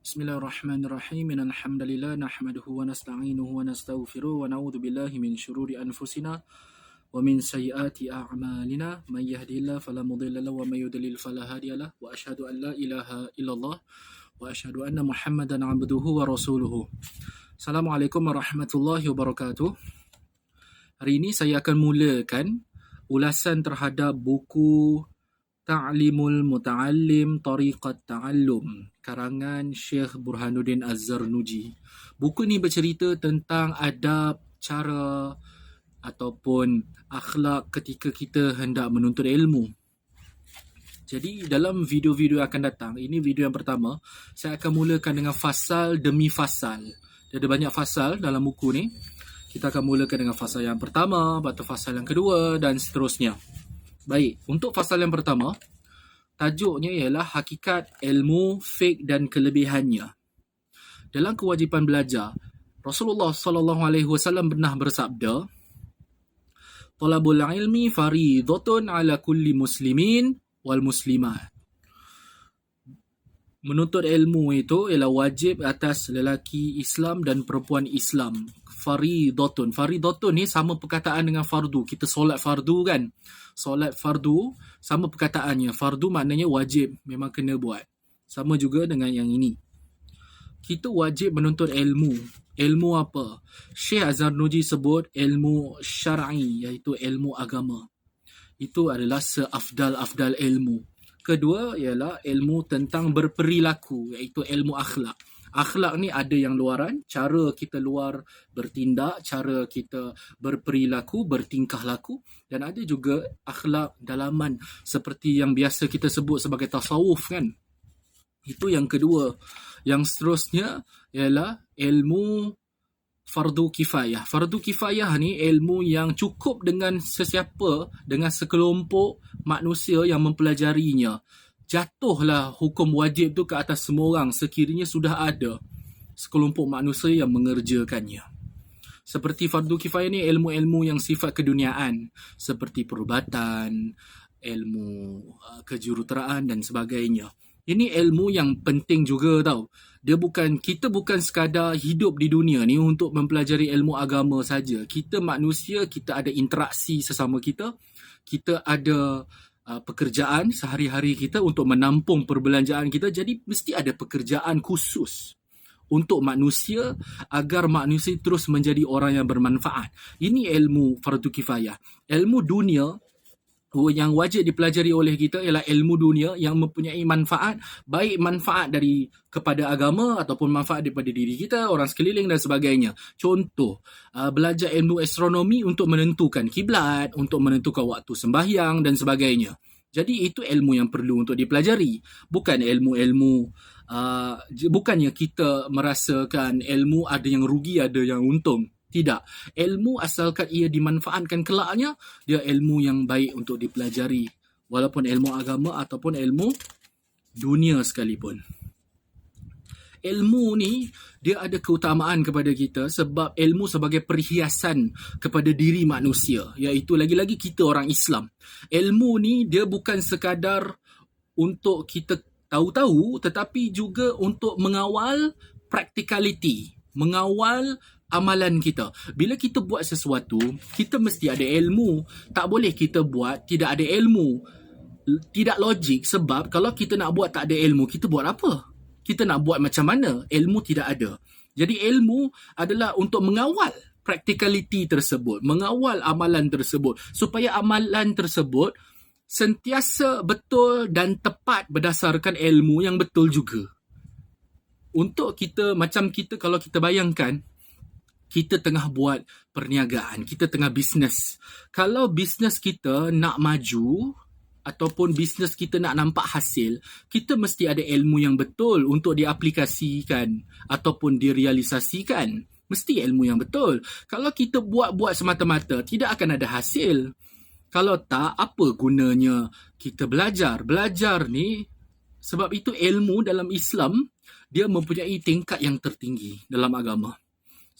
Bismillahirrahmanirrahim. Alhamdulillah nahmaduhu wa nasta'inuhu wa nastaghfiruh wa na'udzu billahi min syururi anfusina wa min sayyiati a'malina. May yahdihillahu fala mudilla lahu wa may yudlil fala hadiyalah. Wa asyhadu an la ilaha illallah wa asyhadu anna Muhammadan 'abduhu wa rasuluhu. Assalamualaikum warahmatullahi wabarakatuh. Hari ini saya akan mulakan ulasan terhadap buku Ta'limul Muta'allim Tariqat Ta'allum karangan Syekh Burhanuddin Az-Zarnuji. Buku ni bercerita tentang adab, cara ataupun akhlak ketika kita hendak menuntut ilmu. Jadi dalam video-video yang akan datang, ini video yang pertama, saya akan mulakan dengan fasal demi fasal. Dia ada banyak fasal dalam buku ni. Kita akan mulakan dengan fasal yang pertama, lepas tu fasal yang kedua dan seterusnya. Baik, untuk fasal yang pertama, tajuknya ialah hakikat ilmu, fiqh dan kelebihannya. Dalam kewajipan belajar, Rasulullah SAW pernah bersabda, "Talabul ilmi faridatun ala kulli muslimin wal muslimat." Menuntut ilmu itu ialah wajib atas lelaki Islam dan perempuan Islam. Faridatun. Faridatun ni sama perkataan dengan fardu. Kita solat fardu kan? Solat fardu sama perkataannya. Fardu maknanya wajib. Memang kena buat. Sama juga dengan yang ini. Kita wajib menuntut ilmu. Ilmu apa? Syekh Az-Zarnuji sebut ilmu syar'i, iaitu ilmu agama. Itu adalah seafdal-afdal ilmu. Kedua ialah ilmu tentang berperilaku, iaitu ilmu akhlak. Akhlak ni ada yang luaran, cara kita luar bertindak, cara kita berperilaku, bertingkah laku, dan ada juga akhlak dalaman seperti yang biasa kita sebut sebagai tasawuf kan. Itu yang kedua. Yang seterusnya ialah ilmu fardu kifayah. Fardu kifayah ni ilmu yang cukup dengan sesiapa, dengan sekelompok manusia yang mempelajarinya. Jatuhlah hukum wajib tu ke atas semua orang sekiranya sudah ada sekelompok manusia yang mengerjakannya. Seperti fardu kifayah ni ilmu-ilmu yang sifat keduniaan, seperti perubatan, ilmu kejuruteraan dan sebagainya. Ini ilmu yang penting juga tau. Kita bukan sekadar hidup di dunia ni untuk mempelajari ilmu agama saja. Kita manusia, kita ada interaksi sesama kita. Kita ada pekerjaan sehari-hari kita untuk menampung perbelanjaan kita. Jadi mesti ada pekerjaan khusus untuk manusia agar manusia terus menjadi orang yang bermanfaat. Ini ilmu fardu kifayah. Ilmu dunia yang wajib dipelajari oleh kita ialah ilmu dunia yang mempunyai manfaat, baik manfaat kepada agama ataupun manfaat daripada diri kita, orang sekeliling dan sebagainya. Contoh, belajar ilmu astronomi untuk menentukan kiblat, untuk menentukan waktu sembahyang dan sebagainya. Jadi itu ilmu yang perlu untuk dipelajari. Bukan ilmu-ilmu, bukannya kita merasakan ilmu ada yang rugi, ada yang untung. Tidak. Ilmu asalkan ia dimanfaatkan kelaknya, dia ilmu yang baik untuk dipelajari. Walaupun ilmu agama ataupun ilmu dunia sekalipun. Ilmu ni, dia ada keutamaan kepada kita sebab ilmu sebagai perhiasan kepada diri manusia. Iaitu lagi-lagi kita orang Islam. Ilmu ni, dia bukan sekadar untuk kita tahu-tahu tetapi juga untuk mengawal practicality. Mengawal amalan kita. Bila kita buat sesuatu, kita mesti ada ilmu. Tak boleh kita buat tidak ada ilmu. Tidak logik sebab kalau kita nak buat tak ada ilmu, kita buat apa? Kita nak buat macam mana? Ilmu tidak ada. Jadi ilmu adalah untuk mengawal practicality tersebut, mengawal amalan tersebut supaya amalan tersebut sentiasa betul dan tepat berdasarkan ilmu yang betul juga. Untuk kita, macam kita kalau kita bayangkan, kita tengah buat perniagaan, kita tengah bisnes. Kalau bisnes kita nak maju ataupun bisnes kita nak nampak hasil, kita mesti ada ilmu yang betul untuk diaplikasikan ataupun direalisasikan. Mesti ilmu yang betul. Kalau kita buat-buat semata-mata, tidak akan ada hasil. Kalau tak, apa gunanya kita belajar? Belajar ni, sebab itu ilmu dalam Islam, dia mempunyai tingkat yang tertinggi dalam agama.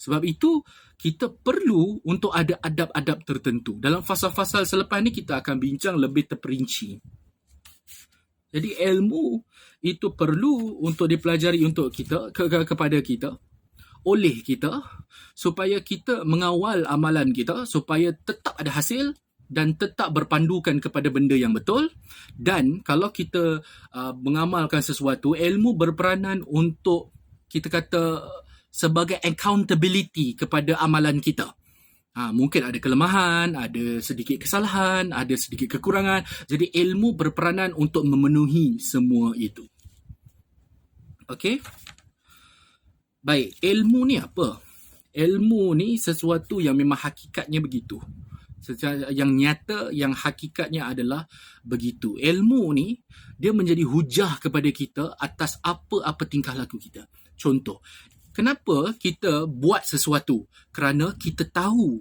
Sebab itu, kita perlu untuk ada adab-adab tertentu. Dalam fasal-fasal selepas ni, kita akan bincang lebih terperinci. Jadi ilmu itu perlu untuk dipelajari untuk kita, kepada kita, oleh kita, supaya kita mengawal amalan kita supaya tetap ada hasil dan tetap berpandukan kepada benda yang betul. Dan kalau kita mengamalkan sesuatu, ilmu berperanan untuk, kita kata, sebagai accountability kepada amalan kita. Mungkin ada kelemahan, ada sedikit kesalahan, ada sedikit kekurangan. Jadi ilmu berperanan untuk memenuhi semua itu. Okey? Baik, ilmu ni apa? Ilmu ni sesuatu yang memang hakikatnya begitu. Yang nyata, yang hakikatnya adalah begitu. Ilmu ni, dia menjadi hujah kepada kita atas apa-apa tingkah laku kita. Contoh, kenapa kita buat sesuatu? Kerana kita tahu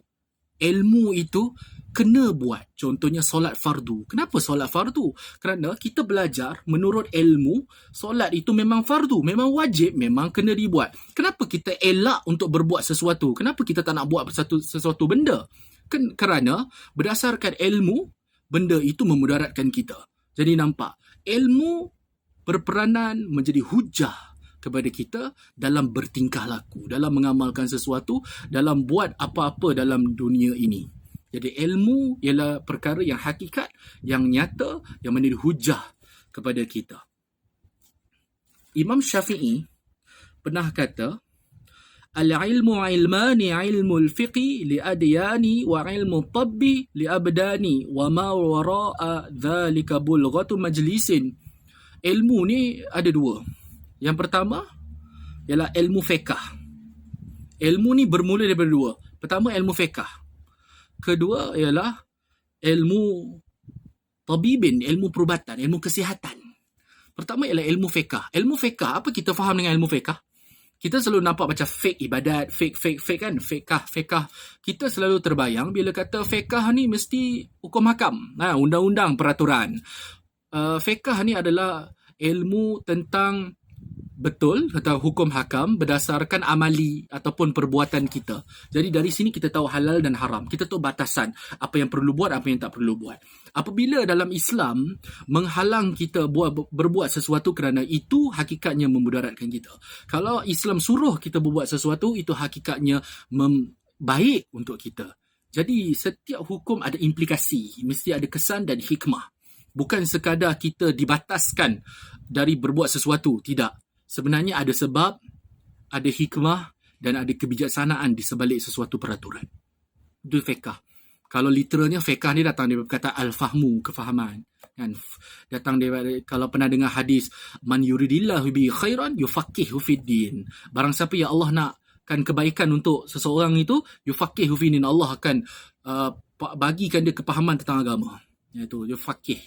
ilmu itu kena buat. Contohnya solat fardu. Kenapa solat fardu? Kerana kita belajar menurut ilmu, solat itu memang fardu, memang wajib, memang kena dibuat. Kenapa kita elak untuk berbuat sesuatu? Kenapa kita tak nak buat sesuatu benda? Kerana berdasarkan ilmu, benda itu memudaratkan kita. Jadi nampak, ilmu berperanan menjadi hujah kepada kita dalam bertingkah laku, dalam mengamalkan sesuatu, dalam buat apa-apa dalam dunia ini. Jadi ilmu ialah perkara yang hakikat, yang nyata, yang menjadi hujah kepada kita. Imam Syafi'i pernah kata, al-ilmu ilmani, ilmu al-fiqhi li-adyani wa ilmu tabbi li-abdani wa ma wara'a dhalika bulghatu majlisin. Ilmu ni ada dua. Yang pertama ialah ilmu fiqh. Ilmu ni bermula daripada dua. Pertama, ilmu fiqh. Kedua ialah ilmu tabibin, ilmu perubatan, ilmu kesihatan. Pertama ialah ilmu fiqh. Ilmu fiqh, apa kita faham dengan ilmu fiqh? Kita selalu nampak macam fake ibadat, fake kan, fiqh. Kita selalu terbayang bila kata fiqh ni mesti hukum hakam, undang-undang, peraturan. Fiqh ni adalah ilmu tentang betul atau hukum hakam berdasarkan amali ataupun perbuatan kita. Jadi dari sini kita tahu halal dan haram. Kita tahu batasan apa yang perlu buat, apa yang tak perlu buat. Apabila dalam Islam menghalang kita berbuat sesuatu kerana itu hakikatnya memudaratkan kita. Kalau Islam suruh kita berbuat sesuatu, itu hakikatnya baik untuk kita. Jadi setiap hukum ada implikasi, mesti ada kesan dan hikmah. Bukan sekadar kita dibataskan dari berbuat sesuatu, tidak. Sebenarnya ada sebab, ada hikmah dan ada kebijaksanaan di sebalik sesuatu peraturan. Itu fiqh. Kalau literalnya fiqh ni datang daripada kata al-fahmu, kefahaman. Kan? Datang daripada, kalau pernah dengar hadis, man yuridillahu bi khairan yufaqihu fid din. Barang siapa yang Allah nakkan kebaikan untuk seseorang itu, yufaqihu fid din. Allah akan bagikan dia kepahaman tentang agama. Iaitu yufaqih.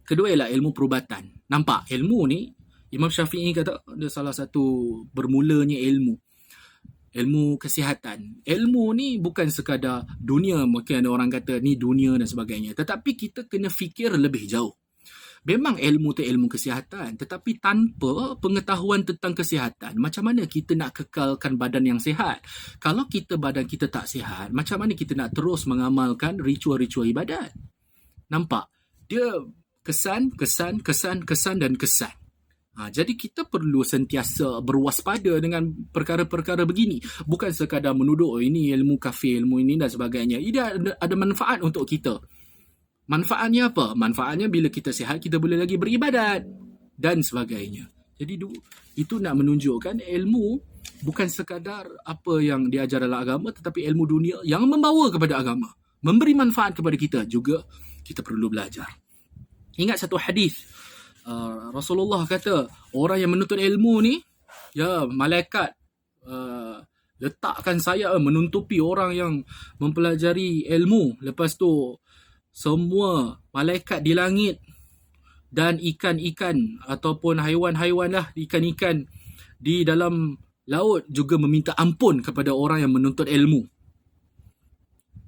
Kedua ialah ilmu perubatan. Nampak ilmu ni, Imam Syafi'i kata dia salah satu bermulanya ilmu kesihatan. Ilmu ni bukan sekadar dunia, mungkin ada orang kata ni dunia dan sebagainya, tetapi kita kena fikir lebih jauh. Memang ilmu tu ilmu kesihatan, tetapi tanpa pengetahuan tentang kesihatan, macam mana kita nak kekalkan badan yang sihat? Kalau badan kita tak sihat, macam mana kita nak terus mengamalkan ritual-ritual ibadat? Nampak? Dia kesan dan kesan. Jadi kita perlu sentiasa berwaspada dengan perkara-perkara begini. Bukan sekadar menuduh ini ilmu kafir, ilmu ini dan sebagainya. Ia ada manfaat untuk kita. Manfaatnya apa? Manfaatnya bila kita sihat, kita boleh lagi beribadat dan sebagainya. Jadi itu nak menunjukkan ilmu bukan sekadar apa yang diajar dalam agama, tetapi ilmu dunia yang membawa kepada agama, memberi manfaat kepada kita juga kita perlu belajar. Ingat satu hadis, Rasulullah kata, orang yang menuntut ilmu ni, malaikat letakkan sayap menuntupi orang yang mempelajari ilmu. Lepas tu semua malaikat di langit dan ikan-ikan ataupun haiwan-haiwan lah, ikan-ikan di dalam laut juga meminta ampun kepada orang yang menuntut ilmu.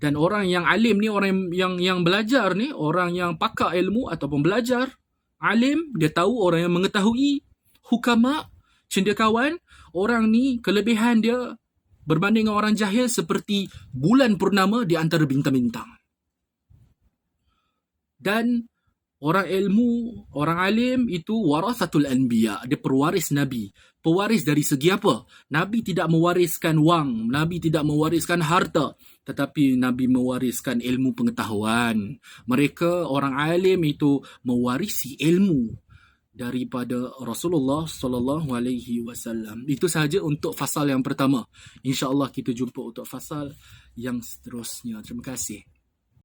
Dan orang yang alim ni, orang yang belajar ni, orang yang pakar ilmu ataupun belajar, alim, dia tahu, orang yang mengetahui, hukama, cendekiawan, orang ni kelebihan dia berbanding dengan orang jahil seperti bulan purnama di antara bintang-bintang. Dan Orang ilmu, orang alim itu warasatul anbiya, dia pewaris Nabi. Pewaris dari segi apa? Nabi tidak mewariskan wang, Nabi tidak mewariskan harta, tetapi Nabi mewariskan ilmu pengetahuan. Mereka orang alim itu mewarisi ilmu daripada Rasulullah sallallahu alaihi wasallam. Itu sahaja untuk fasal yang pertama. Insya-Allah kita jumpa untuk fasal yang seterusnya. Terima kasih.